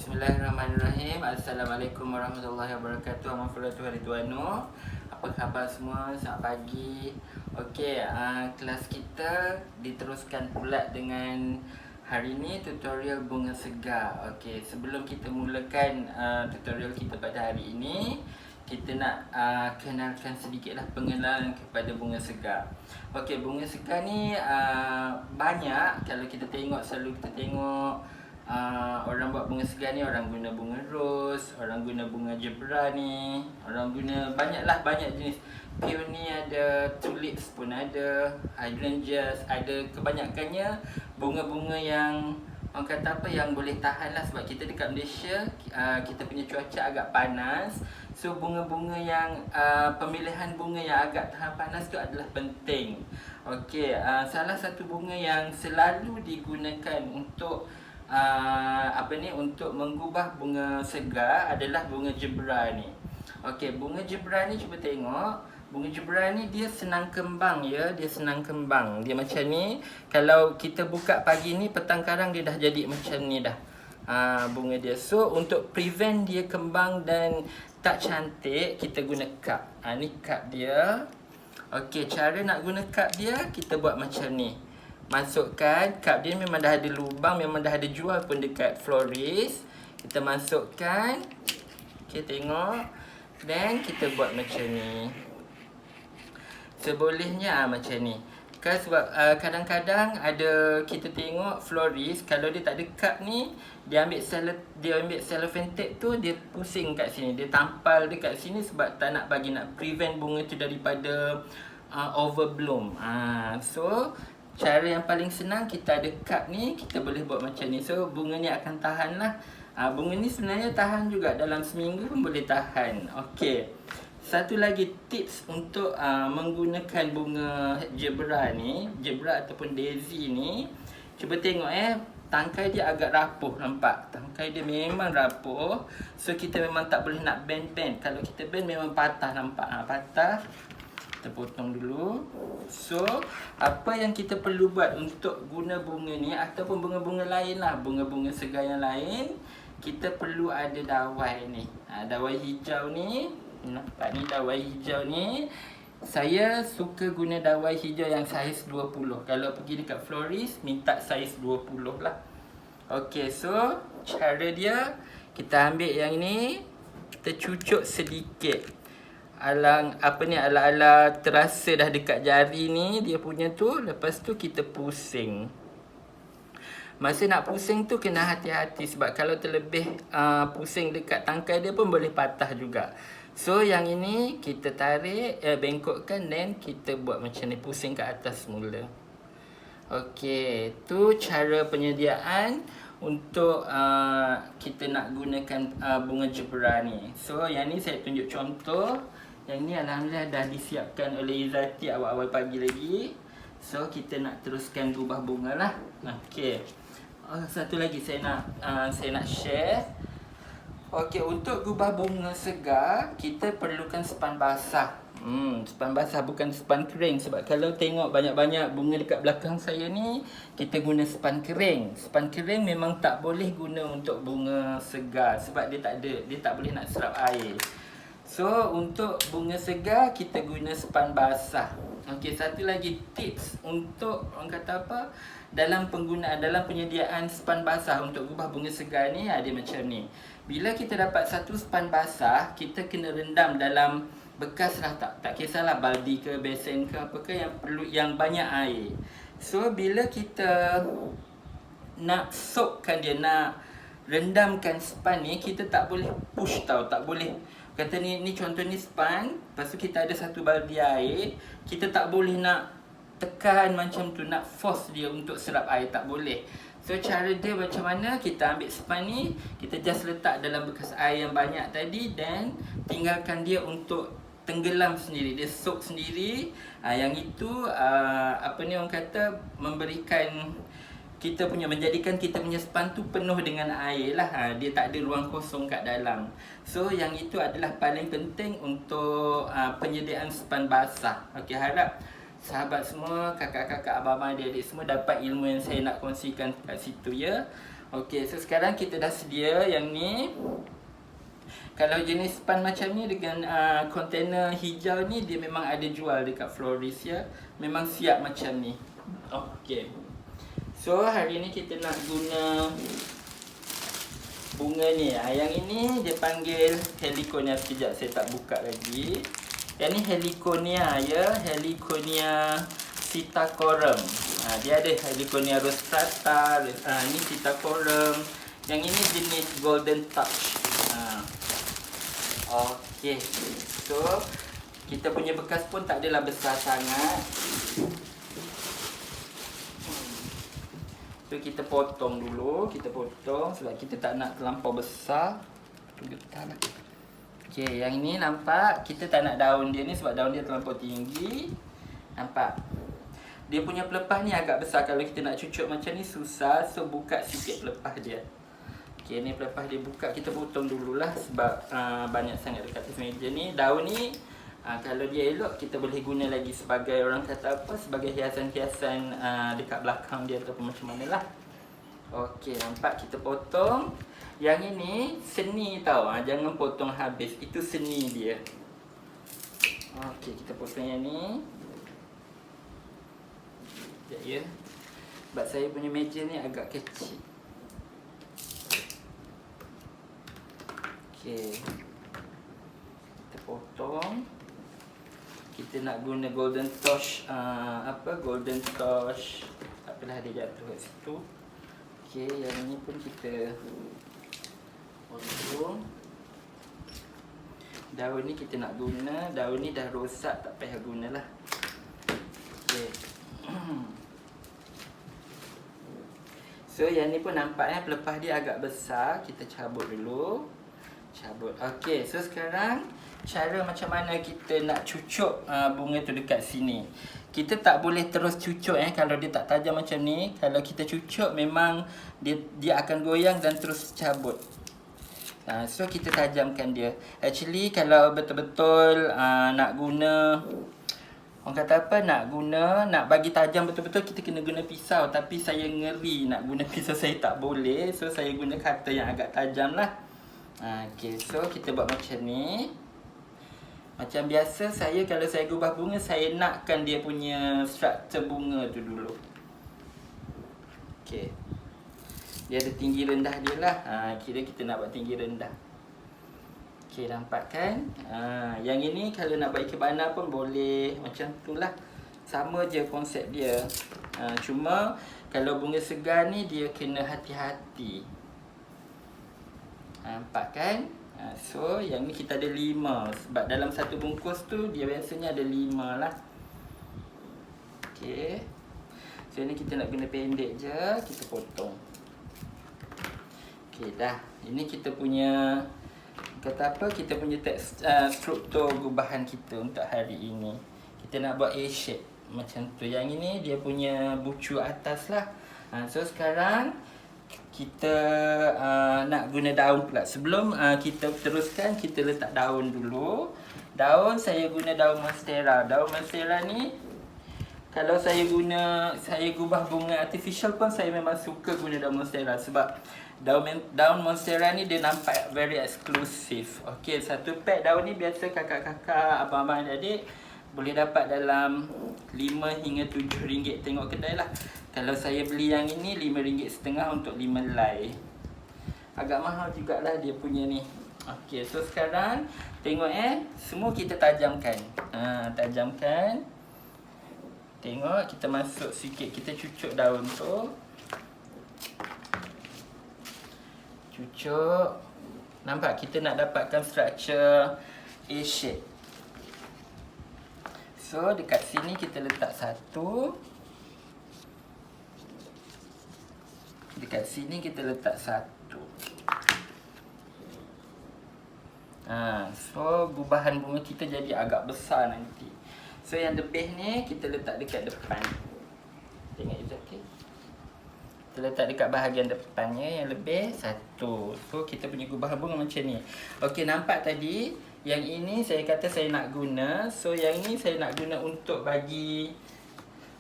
Bismillahirrahmanirrahim. Assalamualaikum warahmatullahi wabarakatuh. Warahmatullahi wabarakatuh. Apa khabar semua? Selamat pagi. Okey, kelas kita diteruskan pula dengan hari ini tutorial bunga segar. Okey, sebelum kita mulakan tutorial kita pada hari ini, kita nak kenalkan sedikitlah pengenalan kepada bunga segar. Okey, bunga segar ni banyak. Kalau kita tengok, selalu kita tengok orang buat bunga segar ni, orang guna bunga ros, orang guna bunga jebra ni, orang guna banyak jenis. Peony ada, tulips pun ada, hydrangeas ada. Kebanyakannya bunga-bunga yang orang kata apa, yang boleh tahan lah. Sebab kita dekat Malaysia, kita punya cuaca agak panas. So bunga-bunga yang pemilihan bunga yang agak tahan panas tu adalah penting. Okey, salah satu bunga yang selalu digunakan untuk untuk mengubah bunga segar adalah bunga jebra ni. Okey, bunga jebra ni cuba tengok. Bunga jebra ni dia senang kembang ya, dia senang kembang. Dia macam ni. Kalau kita buka pagi ni, petang karang dia dah jadi macam ni dah. Bunga dia. So untuk prevent dia kembang dan tak cantik, kita guna cup. Ni cup dia. Okey, cara nak guna cup dia, kita buat macam ni. Masukkan cup dia, memang dah ada lubang, memang dah ada jual pun dekat florist. Kita masukkan. Okey, tengok. Dan kita buat macam ni. Sebolehnya macam ni. Kan sebab kadang-kadang ada, kita tengok florist, kalau dia tak ada cup ni, dia ambil cellophane tape tu, dia pusing kat sini, dia tampal dekat sini sebab tak nak prevent bunga tu daripada overbloom. So cara yang paling senang, kita ada cup ni, kita boleh buat macam ni. So bunga ni akan tahan lah. Bunga ni sebenarnya tahan juga, dalam seminggu pun boleh tahan. Okey, satu lagi tips untuk menggunakan bunga jebra ni, jebra ataupun daisy ni. Cuba tengok tangkai dia agak rapuh, nampak? Tangkai dia memang rapuh. So kita memang tak boleh nak bend. Kalau kita bend memang patah, nampak? Patah. Kita potong dulu. So apa yang kita perlu buat untuk guna bunga ni ataupun bunga-bunga lain lah, bunga-bunga segar yang lain, kita perlu ada dawai ni. Dawai hijau ni, nampak ni dawai hijau ni. Saya suka guna dawai hijau yang saiz 20. Kalau pergi dekat florist, minta saiz 20 lah. Okey, so cara dia, kita ambil yang ni, kita cucuk sedikit. Ala-ala terasa dah dekat jari ni dia punya tu. Lepas tu kita pusing. Masa nak pusing tu kena hati-hati, sebab kalau terlebih pusing dekat tangkai dia pun boleh patah juga. So yang ini kita tarik, bengkokkan, dan kita buat macam ni, pusing ke atas semula. Okey, tu cara penyediaan untuk kita nak gunakan bunga jebra ni. So yang ni saya tunjuk contoh. Yang ni alhamdulillah dah disiapkan oleh Izzati awal-awal pagi lagi. So kita nak teruskan gubah bunga lah. Okey, satu lagi saya nak share. Okey, untuk gubah bunga segar, kita perlukan sepan basah. Sepan basah, bukan sepan kering. Sebab kalau tengok banyak-banyak bunga dekat belakang saya ni, kita guna sepan kering. Sepan kering memang tak boleh guna untuk bunga segar, sebab dia tak boleh nak serap air. So untuk bunga segar, kita guna sepan basah. Okey, satu lagi tips untuk orang kata apa, dalam penyediaan sepan basah untuk gubah bunga segar ni, dia macam ni. Bila kita dapat satu sepan basah, kita kena rendam dalam bekas lah, tak kisahlah baldi ke besen ke apakah, yang banyak air. So bila kita nak soakkan dia, nak rendamkan sepan ni, kita tak boleh push tau, tak boleh. Kata ni contoh ni sepan, lepas tu kita ada satu baldi air, kita tak boleh nak tekan macam tu, nak force dia untuk serap air, tak boleh. So cara dia macam mana, kita ambil sepan ni, kita just letak dalam bekas air yang banyak tadi, dan tinggalkan dia untuk tenggelam sendiri, dia soak sendiri. Yang itu orang kata, menjadikan kita punya sepan tu penuh dengan air lah. Dia tak ada ruang kosong kat dalam. So yang itu adalah paling penting untuk penyediaan sepan basah. Okey, harap sahabat semua, kakak-kakak, abang-abang, adik-adik semua dapat ilmu yang saya nak kongsikan kat situ ya. Okey, so sekarang kita dah sedia yang ni. Kalau jenis span macam ni dengan kontainer hijau ni, dia memang ada jual dekat florist ya. Memang siap macam ni. Okey. So hari ni kita nak guna bunga ni. Yang ini dia panggil Heliconia. Sekejap saya tak buka lagi. Yang ni Heliconia ya, Heliconia sitacorum. Dia ada Heliconia rostrata, ni sitacorum. Yang ini jenis golden touch. Okey. So kita punya bekas pun tak adalah besar sangat. So kita potong dulu, kita potong sebab kita tak nak terlampau besar. Getah lah. Okey, yang ini nampak kita tak nak daun dia ni sebab daun dia terlampau tinggi. Nampak? Dia punya pelepah ni agak besar. Kalau kita nak cucuk macam ni susah. So buka sikit pelepah dia. Okey, ni pelepah dia buka. Kita potong dululah sebab banyak sangat dekat atas meja ni. Daun ni kalau dia elok kita boleh guna lagi sebagai, orang kata apa, sebagai hiasan-hiasan dekat belakang dia ataupun macam manalah. Okey, nampak kita potong. Yang ini seni tau. Jangan potong habis. Itu seni dia. Okey, kita potong yang ni. Sekejap ya. Sebab saya punya meja ni agak kecil. Okey. Kita potong. Kita nak guna golden touch, golden touch. Tak apalah, dia jatuh kat situ. Okey, yang ni pun kita potong. Daun ni kita nak guna. Daun ni dah rosak, tak payah gunalah. Okey. So yang ni pun nampaknya pelepah dia agak besar. Kita cabut dulu. Cabut. Okey, so sekarang cara macam mana kita nak cucuk bunga tu dekat sini. Kita tak boleh terus cucuk kalau dia tak tajam macam ni. Kalau kita cucuk memang dia akan goyang dan terus cabut. So kita tajamkan dia. Actually kalau betul-betul nak guna, orang kata apa, nak bagi tajam betul-betul, kita kena guna pisau. Tapi saya ngeri nak guna pisau, saya tak boleh. So saya guna cutter yang agak tajam lah. Okay, so kita buat macam ni. Macam biasa saya, kalau saya gubah bunga, saya nakkan dia punya struktur bunga tu dulu. Okay. Dia ada tinggi rendah dia lah. Kira kita nak buat tinggi rendah. Okay, nampak kan? Yang ini kalau nak buat ikebana pun boleh. Macam tu lah. Sama je konsep dia. Cuma kalau bunga segar ni dia kena hati-hati. Nampak kan? So yang ni kita ada 5. Sebab dalam satu bungkus tu dia biasanya ada 5 lah. Okay. So ni kita nak guna pendek je. Kita potong. Okay, dah. Ini kita punya, kata apa, kita punya struktur gubahan kita untuk hari ini. Kita nak buat A shape macam tu. Yang ini dia punya bucu atas lah. So sekarang kita nak guna daun pula. Sebelum kita teruskan, kita letak daun dulu. Daun saya guna daun monstera. Daun monstera ni kalau saya gubah bunga artificial pun saya memang suka guna daun monstera. Sebab daun monstera ni dia nampak very eksklusif. Okey, satu pack daun ni biasa kakak-kakak, abang-abang, adik boleh dapat dalam 5 hingga 7 ringgit, tengok kedai lah. Kalau saya beli yang ini RM5.5 untuk 5 helai. Agak mahal jugalah dia punya ni. Okey, so sekarang tengok semua kita tajamkan. Tajamkan. Tengok, kita masuk sikit, kita cucuk daun tu. Cucuk. Nampak kita nak dapatkan structure A shape. So dekat sini kita letak satu. Dekat sini kita letak satu. So gubahan bunga kita jadi agak besar nanti. So yang lebih ni kita letak dekat depan. Tengok Izaki. Kita letak dekat bahagian depannya. Yang lebih satu. So kita punya gubahan bunga macam ni. Okey, nampak tadi yang ini saya kata saya nak guna. So yang ini saya nak guna untuk bagi,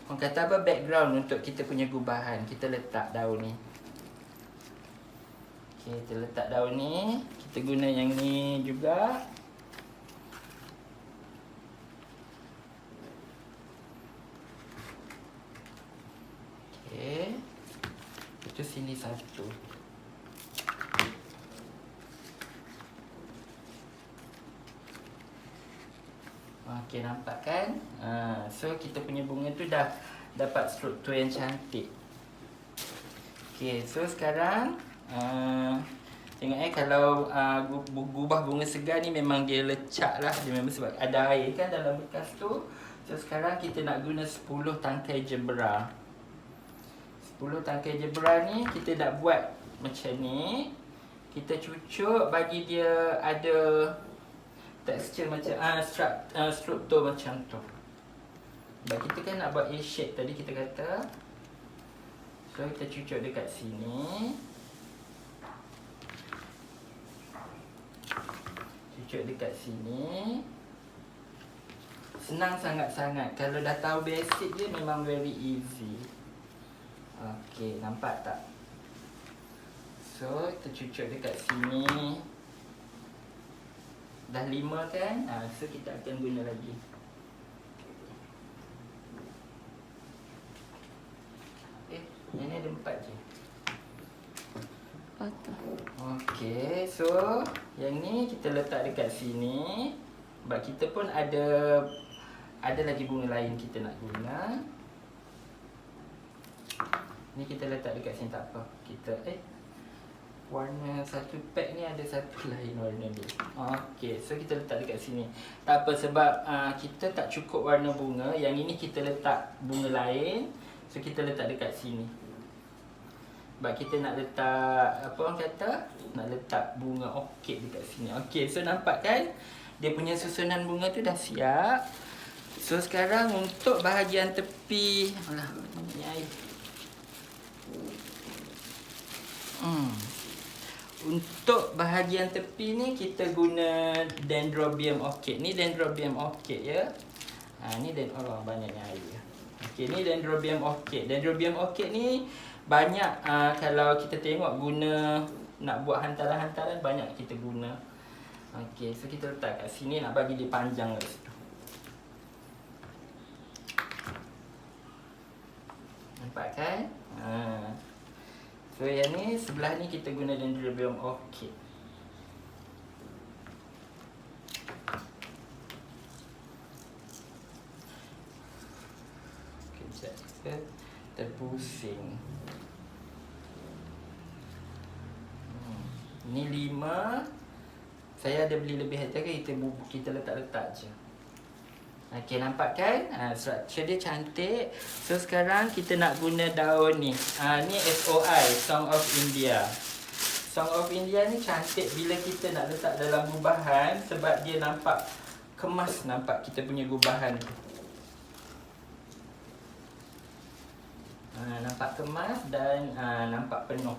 orang kata apa, background untuk kita punya gubahan. Kita letak daun ni. Okey, kita letak daun ni. Kita guna yang ni juga. Okey. Itu sini satu. Okey, nampak kan? So kita punya bunga tu dah dapat struktur yang cantik. Okey, so sekarang tengok kalau gubah bunga segar ni memang dia lecak lah. Dia memang sebab ada air kan dalam bekas tu. So sekarang kita nak guna 10 tangkai jebra. 10 tangkai jebra ni kita nak buat macam ni. Kita cucuk bagi dia ada tekstur macam struktur macam tu. Sebab kita kan nak buat A shape tadi kita kata. So kita cucuk dekat sini. Cucuk dekat sini. Senang sangat-sangat. Kalau dah tahu basic dia memang very easy. Okey, nampak tak? So kita cucuk dekat sini. Dah 5 kan? So kita akan guna lagi. Yang ni ada 4 je. Okey, so yang ni kita letak dekat sini. Sebab kita pun ada lagi bunga lain kita nak guna. Ni kita letak dekat sini tak apa. Kita warna satu pack ni ada satu lain warna dia. Okey, so kita letak dekat sini. Tak apa sebab kita tak cukup warna bunga. Yang ini kita letak bunga lain. So kita letak dekat sini. Sebab kita nak letak apa orang kata? Nak letak bunga orkid dekat sini. Okey, so nampak kan? Dia punya susunan bunga tu dah siap. So sekarang untuk bahagian tepi, alah, ni air. Untuk bahagian tepi ni kita guna Dendrobium orchid. Ni Dendrobium orchid ya. Ni banyaknya air. Okey, ni Dendrobium orchid. Dendrobium orchid ni banyak kalau kita tengok guna nak buat hantaran-hantaran banyak kita guna. Okey, so kita letak kat sini nak bagi dia panjang kat situ. Nampak kan? So yang ni sebelah ni kita guna Dendrobium orchid. Kejap kita terpusing. Ni 5. Saya ada beli lebih aja ke kita letak-letak je. Okey, nampak kan? Struktur dia cantik. So sekarang kita nak guna daun ni. Ni SOI, Song of India. Song of India ni cantik bila kita nak letak dalam gubahan sebab dia nampak kemas, nampak kita punya gubahan tu. Nampak kemas dan nampak penuh.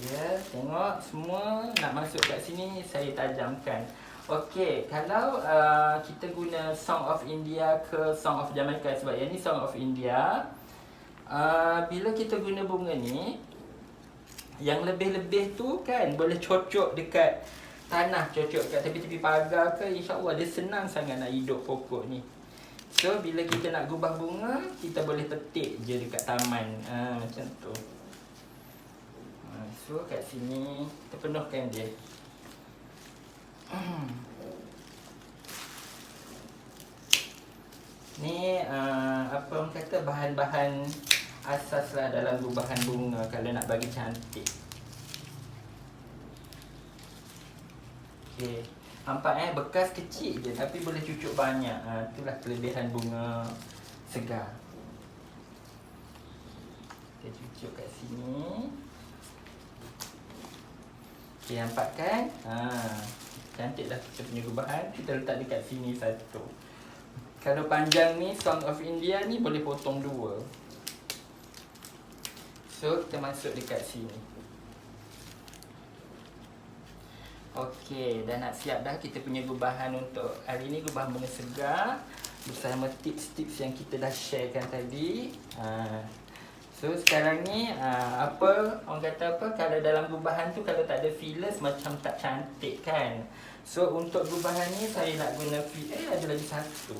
Ya, tengok semua nak masuk kat sini saya tajamkan. Okey, kalau kita guna Song of India ke Song of Jamaica sebab yang ni Song of India, bila kita guna bunga ni, yang lebih-lebih tu kan boleh cocok dekat tanah, cocok kat tepi-tepi pagar ke, insya-Allah dia senang sangat nak hidup pokok ni. So bila kita nak gubah bunga, kita boleh petik je dekat taman. Macam tu. So kat sini kita penuhkan dia. Ni apa orang kata bahan-bahan asas lah dalam gubahan bunga kalau nak bagi cantik. Okey. Nampak bekas kecil je tapi boleh cucuk banyak. Itulah kelebihan bunga segar. Kita cucuk kat sini. Okey, nampak kan? Cantik dah kita punya gubahan. Kita letak dekat sini satu. Kalau panjang ni Song of India ni boleh potong 2. So kita masuk dekat sini. Okey, dah nak siap dah kita punya gubahan untuk hari ni, gubahan bunga segar bersama tips-tips yang kita dah sharekan tadi. So sekarang ni apa orang kata apa, kalau dalam gubahan tu kalau tak ada fillers macam tak cantik kan. So untuk gubahan ni saya nak guna ada lagi satu.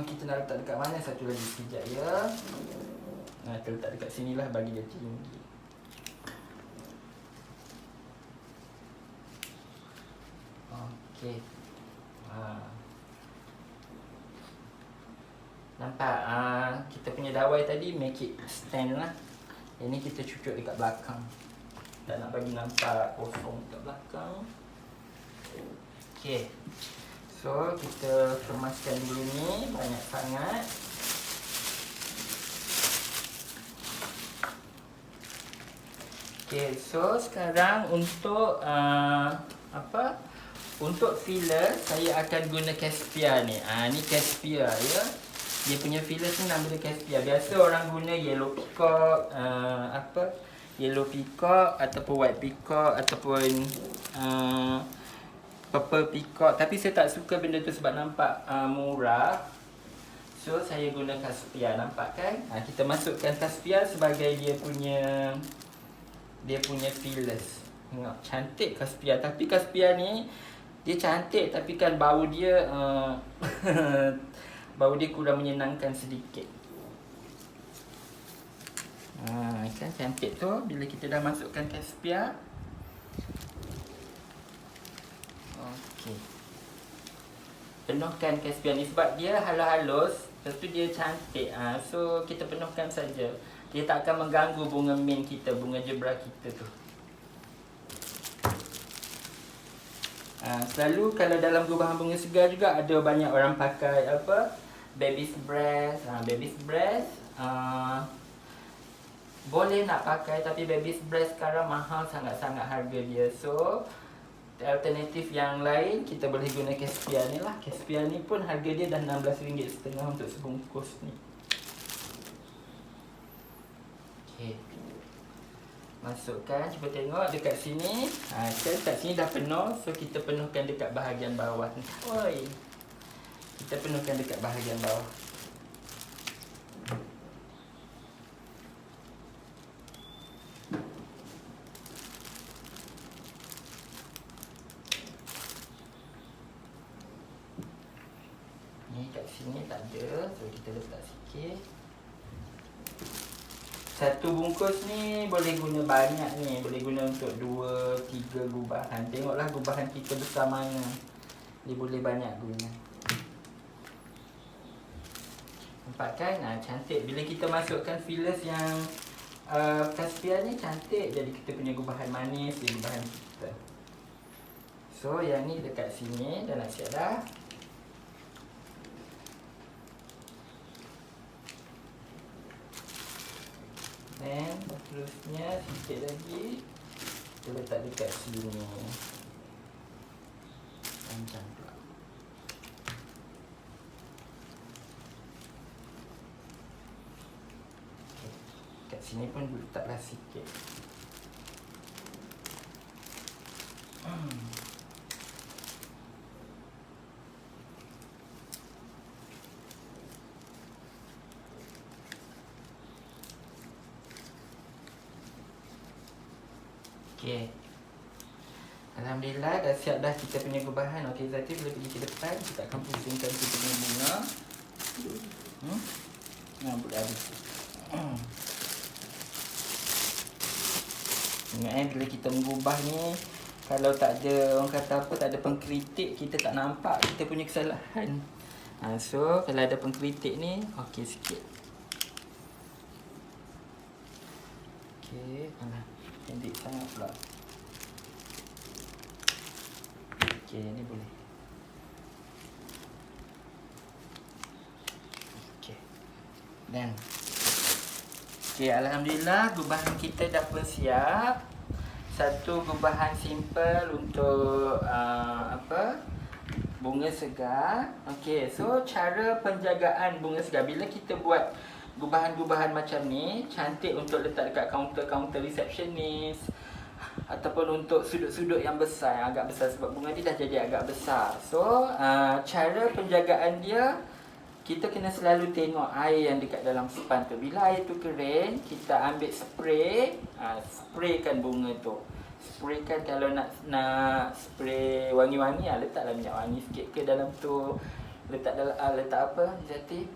Kita nak letak dekat mana satu lagi sekejap ya. Kita letak dekat sini lah bagi dia tinggi. Okey. Nampak kita punya dawai tadi make it stand lah. Ini kita cucuk dekat belakang. Tak nak bagi nampak kosong dekat belakang. Okey. So kita kemaskan dulu ni banyak sangat. Okey, so sekarang untuk untuk filler saya akan guna Caspia ni. Ni Caspia ya. Dia punya filler tu nama dia Caspia. Biasa orang guna yellow peacock, yellow peacock ataupun white peacock ataupun purple peacock. Tapi saya tak suka benda tu sebab nampak murah. So saya guna Caspia, nampak kan? Kita masukkan Caspia sebagai dia punya fillers. Tengok cantik Caspia. Tapi Caspia ni dia cantik tapi kan bau dia bau dia kurang menyenangkan sedikit. Kan cantik tu bila kita dah masukkan Caspia. Okey. Penuhkan Caspia ni sebab dia halus-halus, lepas tu dia cantik. So kita penuhkan saja. Dia tak akan mengganggu bunga mint kita, bunga jebra kita tu. Selalu kalau dalam gubahan bunga segar juga ada banyak orang pakai baby's breath. Baby's breath boleh nak pakai, tapi baby's breath sekarang mahal sangat-sangat harga dia. So alternatif yang lain kita boleh guna Caspia ni lah. Caspia ni pun harga dia dah RM16.5 untuk sebungkus ni. Okey. Masukkan, cuba tengok dekat sini. Dekat sini dah penuh. So kita penuhkan dekat bahagian bawah ni. Oi. Kita penuhkan dekat bahagian bawah. Ni kat sini tak ada. So kita letak sikit. Satu bungkus ni boleh guna banyak ni. Boleh guna untuk 2-3 gubahan. Tengoklah gubahan kita besar mana. Dia boleh banyak guna. Nampak kan? Cantik. Bila kita masukkan fillers yang Caspia ni cantik. Jadi kita punya gubahan manis di gubahan kita. So yang ni dekat sini dah nak siap dah. Dan seterusnya sikit lagi kita letak dekat sini. Panjang pula. Okay. Kat sini pun letaklah sikit. Okey. Alhamdulillah dah siap dah kita punya gubahan. Okey, Zati boleh pergi ke depan. Kita akan pusingkan kita punya bunga. Boleh habis. Ingat bila kita mengubah ni, kalau tak ada orang kata apa, tak ada pengkritik, kita tak nampak kita punya kesalahan. So kalau ada pengkritik ni, okey sikit. Okey, pendek sangat pula. Okey, ni boleh. Okey. Dan okey, alhamdulillah gubahan kita dah pun siap. Satu gubahan simple untuk bunga segar. Okey, so cara penjagaan bunga segar bila kita buat gubahan-gubahan macam ni, cantik untuk letak dekat kaunter-kaunter receptionist ataupun untuk sudut-sudut yang besar, yang agak besar sebab bunga ni dah jadi agak besar. So cara penjagaan dia, kita kena selalu tengok air yang dekat dalam span tu. Bila air tu kering, kita ambil spray, spraykan bunga tu. Spraykan kalau nak spray wangi-wangi, letaklah minyak wangi sikit ke dalam tu. Letak apa Jati?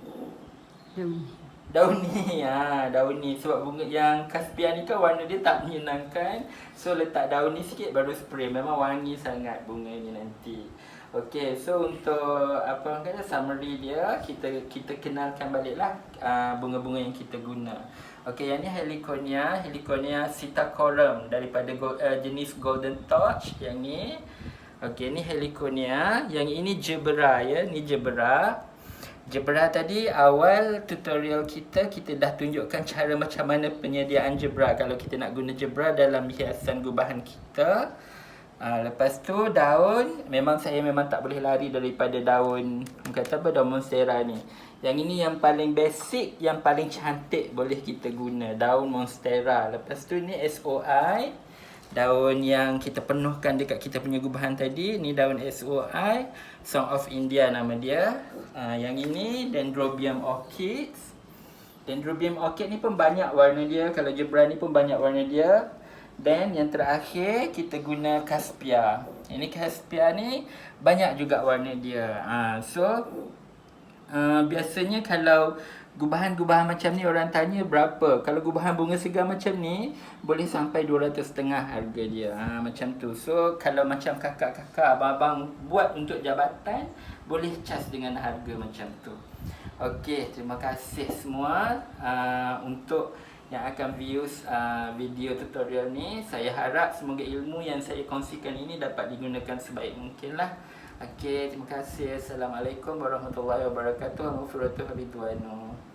Daun ni, daun ni. Sebab bunga yang kaspia ni kan warna dia tak menyenangkan. So letak daun ni sikit baru spray. Memang wangi sangat bunga ni nanti. Okay, so untuk apa orang kata summary dia, kita kenalkan baliklah bunga-bunga yang kita guna. Okay, yang ni Heliconia sitacorum daripada jenis golden torch. Yang ni, okay, ni Heliconia. Yang ini Gerbera ya, ni Gerbera. Gerbera tadi awal tutorial kita dah tunjukkan cara macam mana penyediaan Gerbera kalau kita nak guna Gerbera dalam hiasan gubahan kita. Lepas tu daun, saya memang tak boleh lari daripada daun, kata apa, daun monstera ni. Yang ini yang paling basic, yang paling cantik boleh kita guna, daun monstera. Lepas tu ni SOI, daun yang kita penuhkan dekat kita punya gubahan tadi. Ni daun SOI, Song of India nama dia. Yang ini Dendrobium orchids. Dendrobium orchid ni pun banyak warna dia. Kalau Gerbera ni pun banyak warna dia. Dan yang terakhir kita guna Caspia. Ini Caspia ni banyak juga warna dia. Biasanya kalau gubahan-gubahan macam ni orang tanya berapa. Kalau gubahan bunga segar macam ni boleh sampai 200.5 harga dia. Macam tu. So kalau macam kakak-kakak, abang-abang buat untuk jabatan, boleh charge dengan harga macam tu. Okey, terima kasih semua untuk yang akan views video tutorial ni. Saya harap semoga ilmu yang saya kongsikan ini dapat digunakan sebaik mungkin lah. Okey, terima kasih. Assalamualaikum warahmatullahi wabarakatuh. Warahmatullahi wabarakatuh.